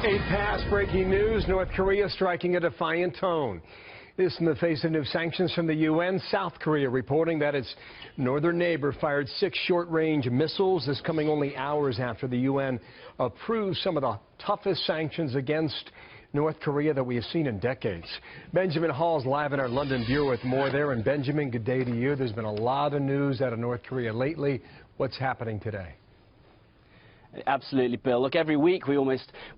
8 past, breaking news. North Korea striking a defiant tone. This in the face of new sanctions from the UN. South Korea reporting that its northern neighbor fired 6 short-range missiles. This coming only hours after the UN approved some of the toughest sanctions against North Korea that we have seen in decades. Benjamin Hall's live in our London bureau with more there. And Benjamin, good day to you. There's been a lot of news out of North Korea lately. What's happening today? Absolutely, Bill. Look, every week we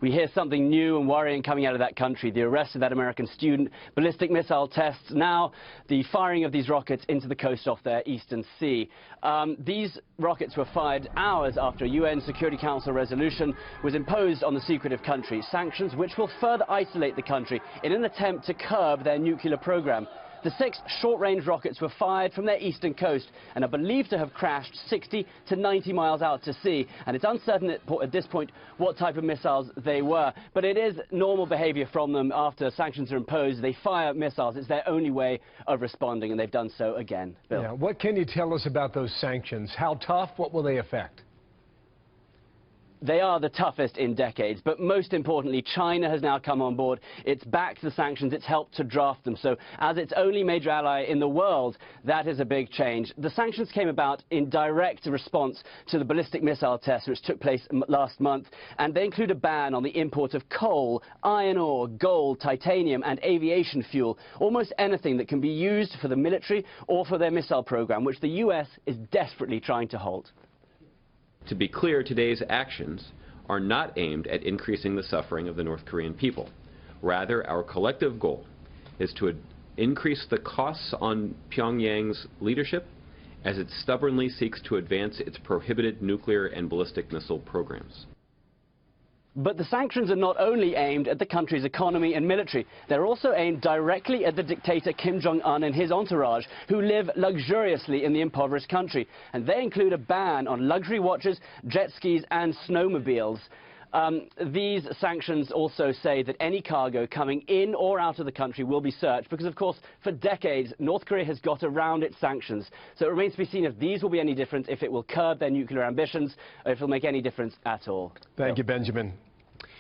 hear something new and worrying coming out of that country. The arrest of that American student, ballistic missile tests, now the firing of these rockets into the coast off their eastern sea. These rockets were fired hours after a UN Security Council resolution was imposed on the secretive country. Sanctions which will further isolate the country in an attempt to curb their nuclear program. The 6 short-range rockets were fired from their eastern coast and are believed to have crashed 60 to 90 miles out to sea. And it's uncertain at this point what type of missiles they were. But it is normal behavior from them after sanctions are imposed. They fire missiles. It's their only way of responding, and they've done so again. Bill. Yeah. What can you tell us about those sanctions? How tough? What will they affect? They are the toughest in decades, but most importantly, China has now come on board. It's backed the sanctions, it's helped to draft them. So as its only major ally in the world, that is a big change. The sanctions came about in direct response to the ballistic missile tests which took place last month, and they include a ban on the import of coal, iron ore, gold, titanium and aviation fuel, almost anything that can be used for the military or for their missile program, which the US is desperately trying to halt. To be clear, today's actions are not aimed at increasing the suffering of the North Korean people. Rather, our collective goal is to increase the costs on Pyongyang's leadership as it stubbornly seeks to advance its prohibited nuclear and ballistic missile programs. But the sanctions are not only aimed at the country's economy and military. They're also aimed directly at the dictator Kim Jong-un and his entourage, who live luxuriously in the impoverished country. And they include a ban on luxury watches, jet skis and snowmobiles. These sanctions also say that any cargo coming in or out of the country will be searched because, of course, for decades, North Korea has got around its sanctions. So it remains to be seen if these will be any different, if it will curb their nuclear ambitions, or if it will make any difference at all. Thank you, Benjamin.